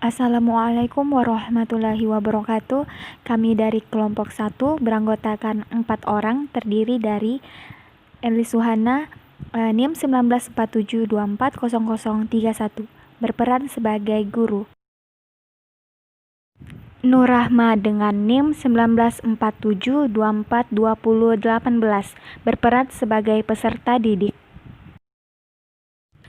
Assalamualaikum warahmatullahi wabarakatuh. Kami dari kelompok 1 beranggotakan 4 orang, terdiri dari Eli Suhana, NIM 1947240031, berperan sebagai guru. Nur Rahma dengan NIM 1947242018, berperan sebagai peserta didik.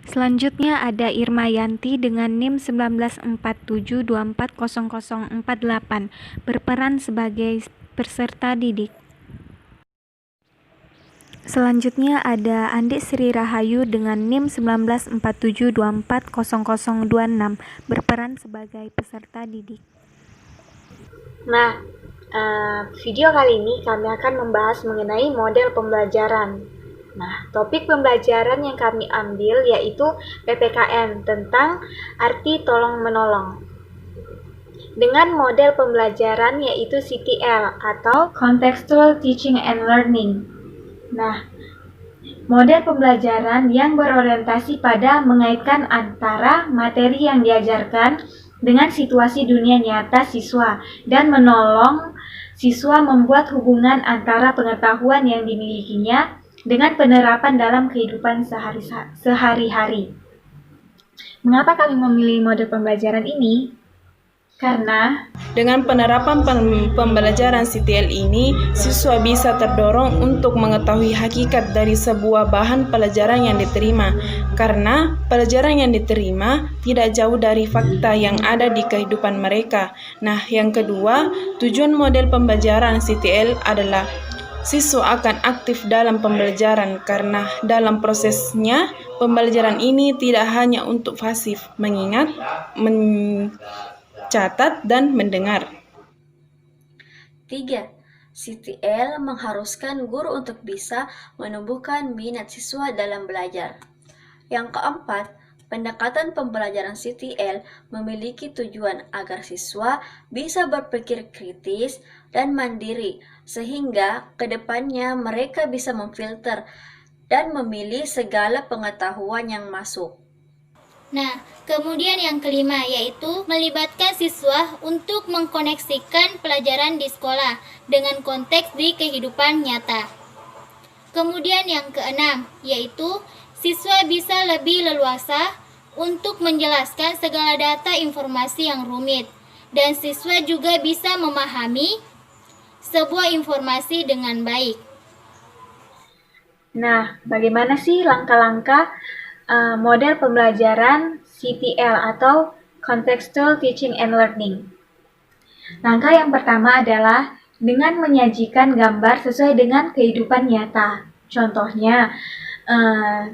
Selanjutnya ada Irma Yanti dengan NIM 1947240048, berperan sebagai peserta didik. Selanjutnya ada Andi Sri Rahayu dengan NIM 1947240026, berperan sebagai peserta didik. Nah, video kali ini kami akan membahas mengenai model pembelajaran. Nah, topik pembelajaran yang kami ambil yaitu PPKN tentang arti tolong-menolong. Dengan model pembelajaran yaitu CTL atau Contextual Teaching and Learning. Nah, model pembelajaran yang berorientasi pada mengaitkan antara materi yang diajarkan dengan situasi dunia nyata siswa dan menolong siswa membuat hubungan antara pengetahuan yang dimilikinya dengan penerapan dalam kehidupan sehari-hari. Mengapa kami memilih model pembelajaran ini? Karena dengan penerapan pembelajaran CTL ini, siswa bisa terdorong untuk mengetahui hakikat dari sebuah bahan pelajaran yang diterima, karena pelajaran yang diterima tidak jauh dari fakta yang ada di kehidupan mereka. Nah, yang kedua, tujuan model pembelajaran CTL adalah siswa akan aktif dalam pembelajaran karena dalam prosesnya pembelajaran ini tidak hanya untuk pasif, mengingat, mencatat, dan mendengar. 3. CTL mengharuskan guru untuk bisa menumbuhkan minat siswa dalam belajar. Yang keempat, pendekatan pembelajaran CTL memiliki tujuan agar siswa bisa berpikir kritis dan mandiri, sehingga ke depannya mereka bisa memfilter dan memilih segala pengetahuan yang masuk. Nah, kemudian yang kelima yaitu melibatkan siswa untuk mengkoneksikan pelajaran di sekolah dengan konteks di kehidupan nyata. Kemudian yang keenam yaitu siswa bisa lebih leluasa untuk menjelaskan segala data informasi yang rumit dan siswa juga bisa memahami sebuah informasi dengan baik. Nah, bagaimana sih langkah-langkah model pembelajaran CTL atau Contextual Teaching and Learning? Langkah yang pertama adalah dengan menyajikan gambar sesuai dengan kehidupan nyata. Contohnya,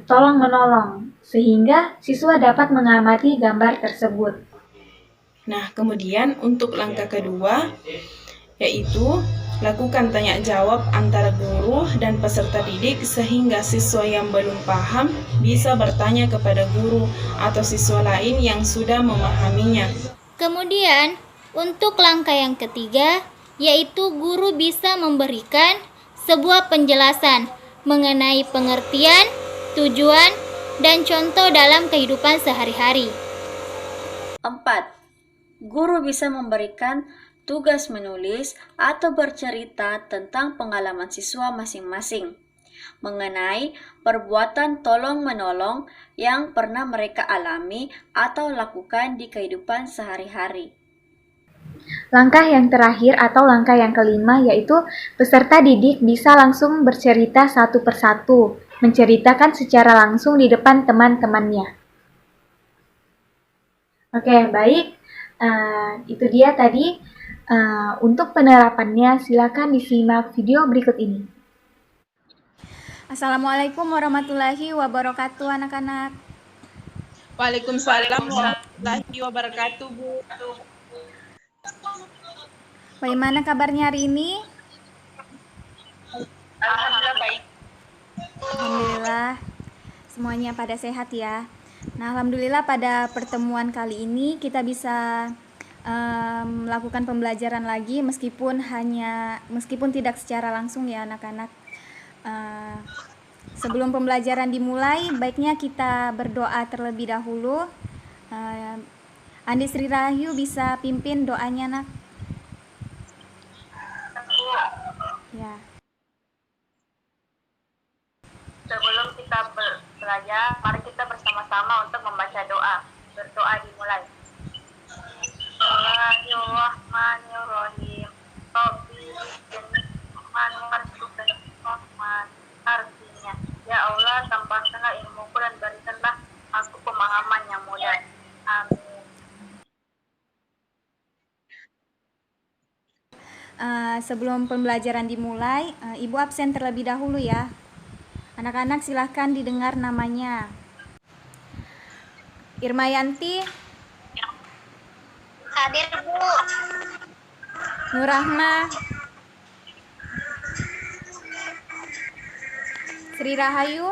tolong-menolong, sehingga siswa dapat mengamati gambar tersebut. Nah, kemudian untuk langkah kedua, yaitu lakukan tanya jawab antara guru dan peserta didik sehingga siswa yang belum paham bisa bertanya kepada guru atau siswa lain yang sudah memahaminya. Kemudian, untuk langkah yang ketiga, yaitu guru bisa memberikan sebuah penjelasan mengenai pengertian, tujuan, dan contoh dalam kehidupan sehari-hari. 4. Guru bisa memberikan tugas menulis atau bercerita tentang pengalaman siswa masing-masing mengenai perbuatan tolong-menolong yang pernah mereka alami atau lakukan di kehidupan sehari-hari. Langkah yang terakhir atau langkah yang kelima yaitu peserta didik bisa langsung bercerita satu persatu, menceritakan secara langsung di depan teman-temannya. Oke, baik. Itu dia tadi. Untuk penerapannya, silakan disimak video berikut ini. Assalamualaikum warahmatullahi wabarakatuh, anak-anak. Waalaikumsalam warahmatullahi wabarakatuh, Bu. Bagaimana kabarnya hari ini? Alhamdulillah baik. Alhamdulillah, semuanya pada sehat ya. Nah, alhamdulillah pada pertemuan kali ini kita bisa melakukan pembelajaran lagi meskipun tidak secara langsung ya anak-anak. Sebelum pembelajaran dimulai, baiknya kita berdoa terlebih dahulu. Andi Sri Rahayu bisa pimpin doanya, nak? Ya. Sebelum kita belajar, mari kita bersama-sama untuk membaca doa. Berdoa dimulai. Bismillahirrahmanirrahim. Rabbi Rahman warzuqni rahman. Artinya, ya Allah, tambahkanlah ilmuku dan berikanlah aku pemahaman yang mudah. Amin. Sebelum pembelajaran dimulai, Ibu absen terlebih dahulu ya. Anak-anak silahkan didengar namanya. Irmayanti, Hadir, Bu. Nurahma, Sri Rahayu.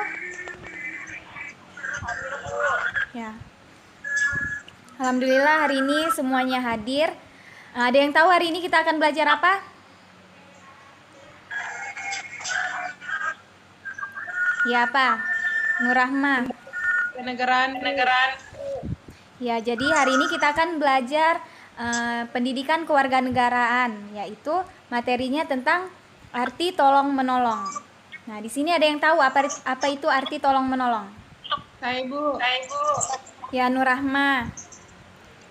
Ya. Alhamdulillah hari ini semuanya hadir. Ada yang tahu hari ini kita akan belajar apa? Ya, apa? Nurahma. Kenegaraan. Ya, jadi hari ini kita akan belajar pendidikan kewarganegaraan, yaitu materinya tentang arti tolong menolong. Nah, di sini ada yang tahu apa itu arti tolong menolong? Hai Bu. Ya, Nurahma.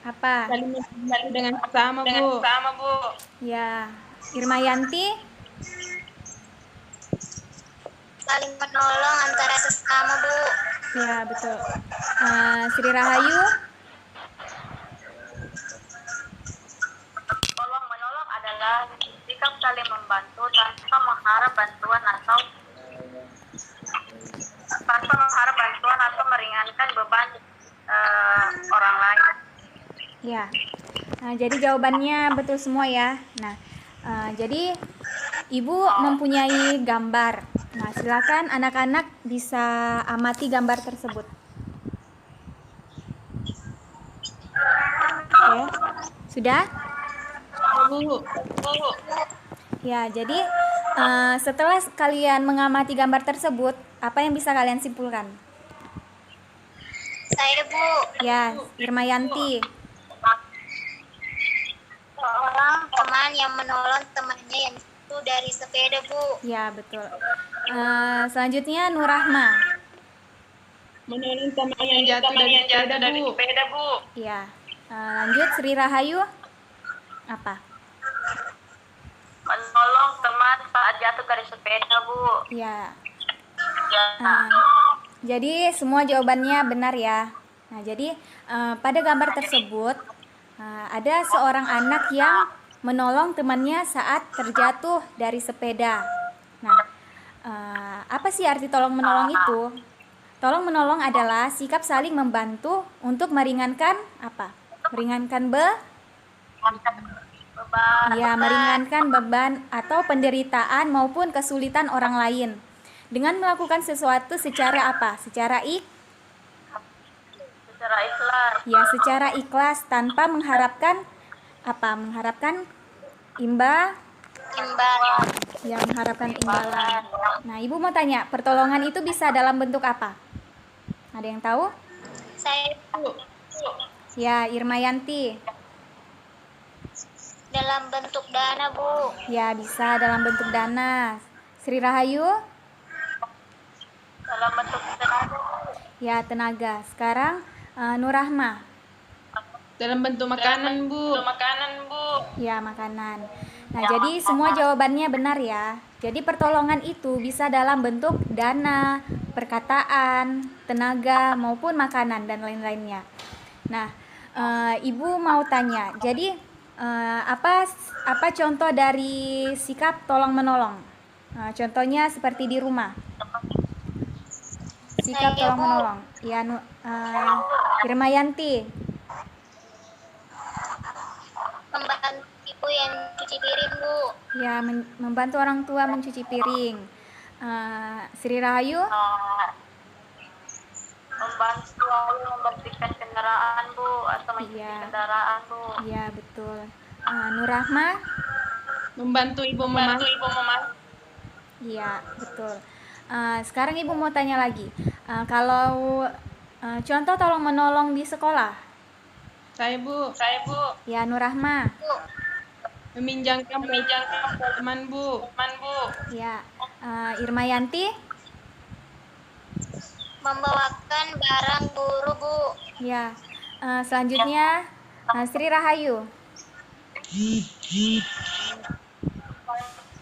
Apa? Saling membantu dengan sesama Bu. Ya, Irmayanti. Saling menolong antara sesama, Bu. Ya, betul. Sri Rahayu. Tolong menolong adalah sikap saling membantu tanpa mengharap bantuan atau meringankan beban orang lain. Ya. Nah, jadi jawabannya betul semua ya. Nah, jadi Ibu mempunyai gambar. Nah, silakan anak-anak bisa amati gambar tersebut. Oke. Sudah? Bu. Ya, jadi setelah kalian mengamati gambar tersebut, apa yang bisa kalian simpulkan? Saya, Bu. Ya, Irmayanti. Seorang teman yang menolong temannya yang jatuh dari sepeda, Bu. Ya, betul. Selanjutnya Nurahma. Menolong teman yang jatuh dari sepeda Bu. Ya. Lanjut Sri Rahayu. Apa? Menolong teman saat jatuh dari sepeda, Bu. Ya. Ya. Jadi semua jawabannya benar ya. Nah, jadi pada gambar tersebut ada seorang anak yang menolong temannya saat terjatuh dari sepeda. Nah, apa sih arti tolong menolong itu? Tolong menolong adalah sikap saling membantu untuk meringankan apa? Meringankan meringankan beban atau penderitaan maupun kesulitan orang lain dengan melakukan sesuatu secara apa? Secara ikhlas. Ya, secara ikhlas tanpa mengharapkan apa? Mengharapkan Imbal. ya, mengharapkan imbalan. Nah, Ibu mau tanya, pertolongan itu bisa dalam bentuk apa? Ada yang tahu? Saya, Bu. Ya, Irmayanti. Dalam bentuk dana, Bu. Ya, bisa dalam bentuk dana. Sri Rahayu? Dalam bentuk tenaga. Ya, tenaga. Sekarang Nurahma. Dalam bentuk makanan Bu. Ya, makanan. Nah, jadi semua jawabannya benar ya. Jadi pertolongan itu bisa dalam bentuk dana, perkataan, tenaga, maupun makanan dan lain-lainnya. Nah, Ibu mau tanya. Jadi apa contoh dari sikap tolong menolong? Contohnya seperti di rumah. Sikap Saya, tolong Bu. menolong. Ya, Irmayanti. Membantu ibu yang cuci piring, Bu. Ya, membantu orang tua mencuci piring. Sri Rahayu. Membantu lalu membersihkan kendaraan, Bu, atau mencuci Iya. kendaraan, Bu. Ya, betul. Nurahma. Membantu ibu memasak. Iya, betul. Sekarang Ibu mau tanya lagi. Kalau contoh tolong menolong di sekolah, Saya, Bu. Ya, Nur Rahma. Meminjamkan teman, Bu. Ya, Irmayanti. Membawakan barang guru, Bu. Ya, selanjutnya Sri Rahayu. Itu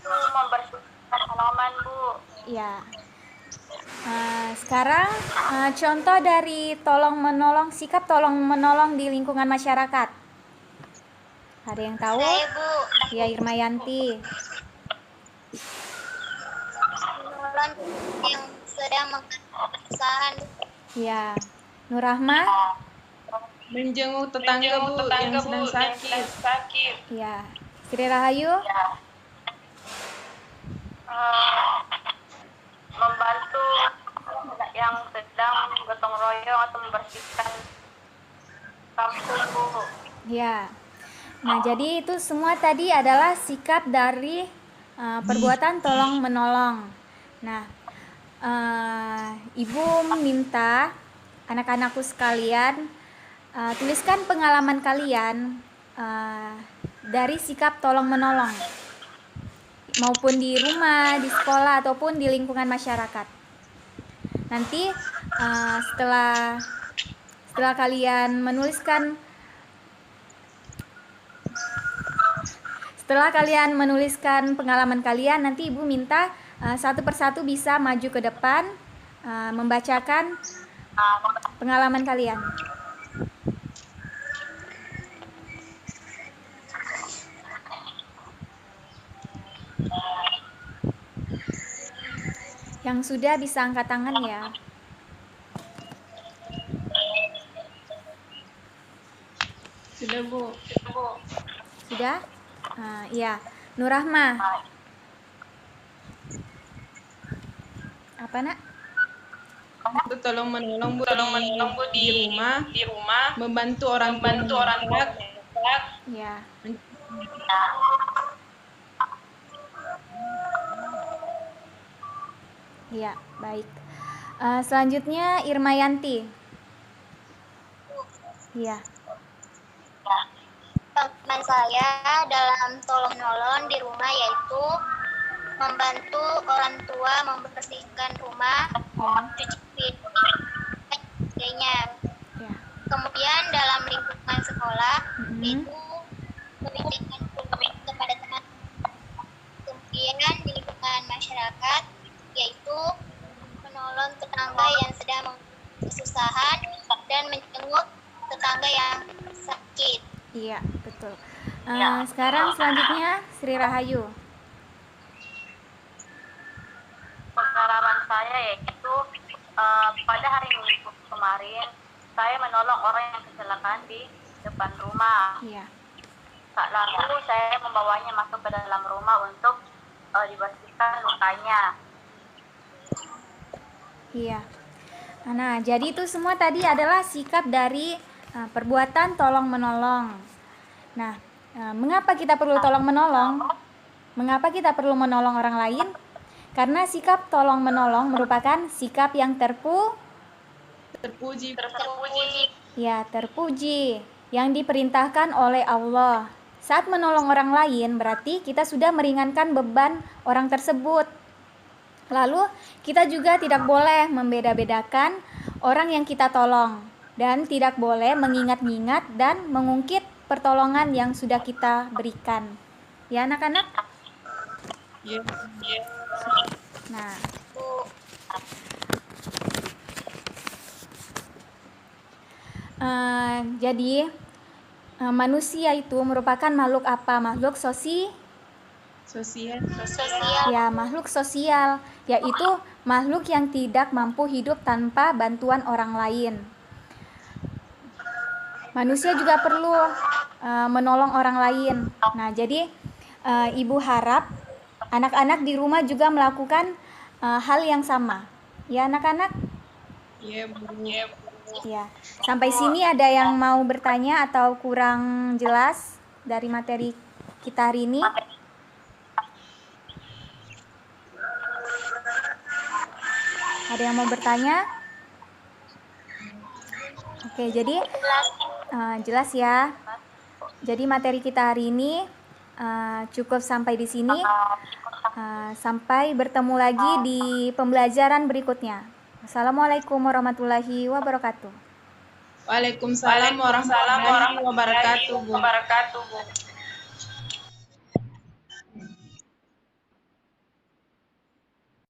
membersihkan halaman, Bu. Ya. Sekarang contoh dari sikap tolong menolong di lingkungan masyarakat. Ada yang tahu? Saya, Bu. Ya, Irmayanti. Menolong yang sedang kesusahan. Ya, Nur Rahma. Menjenguk tetangga, Bu, yang sedang sakit. Ya, Sri Rahayu. Membantu yang sedang gotong royong atau membersihkan kampung, Bu. Ya. Nah, jadi itu semua tadi adalah sikap dari perbuatan tolong menolong. Nah, Ibu minta anak-anakku sekalian tuliskan pengalaman kalian dari sikap tolong menolong, maupun di rumah, di sekolah, ataupun di lingkungan masyarakat. Nanti setelah kalian menuliskan pengalaman kalian, nanti Ibu minta satu persatu bisa maju ke depan membacakan pengalaman kalian. Yang sudah bisa angkat tangan ya. Sudah, Bu. Sudah? Iya. Nur Rahma. Apa, Nak? Itu tolong menolong, Bu, di rumah, membantu orang tua. Ya. Iya, baik. Selanjutnya Irmayanti. Iya. Pengalaman saya dalam tolong menolong di rumah yaitu membantu orang tua membersihkan rumah, cuci piring, dan sebagainya. Ya. Kemudian dalam lingkungan sekolah Mhm. itu memberikan guru kepada teman. Kemudian di lingkungan masyarakat yaitu menolong tetangga yang sedang kesusahan dan menjenguk tetangga yang sakit. Iya, betul. Sekarang selanjutnya Sri Rahayu. Pengalaman saya yaitu pada hari Minggu kemarin saya menolong orang yang kecelakaan di depan rumah. Iya. Lalu saya membawanya masuk ke dalam rumah untuk dibersihkan lukanya. Iya. Nah, jadi itu semua tadi adalah sikap dari perbuatan tolong menolong. Nah, mengapa kita perlu tolong menolong? Mengapa kita perlu menolong orang lain? Karena sikap tolong menolong merupakan sikap yang Terpuji. terpuji, yang diperintahkan oleh Allah. Saat menolong orang lain berarti kita sudah meringankan beban orang tersebut. Lalu kita juga tidak boleh membeda-bedakan orang yang kita tolong, dan tidak boleh mengingat-ingat dan mengungkit pertolongan yang sudah kita berikan. Ya, anak-anak? Iya. Nah, jadi manusia itu merupakan makhluk apa? Makhluk Sosial. Ya, makhluk sosial, yaitu makhluk yang tidak mampu hidup tanpa bantuan orang lain. Manusia juga perlu menolong orang lain. Nah, jadi Ibu harap anak-anak di rumah juga melakukan hal yang sama. Ya, anak-anak? Iya, Bu. Ya. Sampai sini ada yang mau bertanya atau kurang jelas dari materi kita hari ini? Ada yang mau bertanya? Oke, jadi Jelas ya. Jadi materi kita hari ini cukup sampai di sini. Sampai bertemu lagi di pembelajaran berikutnya. Assalamualaikum warahmatullahi wabarakatuh. Waalaikumsalam warahmatullahi wabarakatuh, Bu.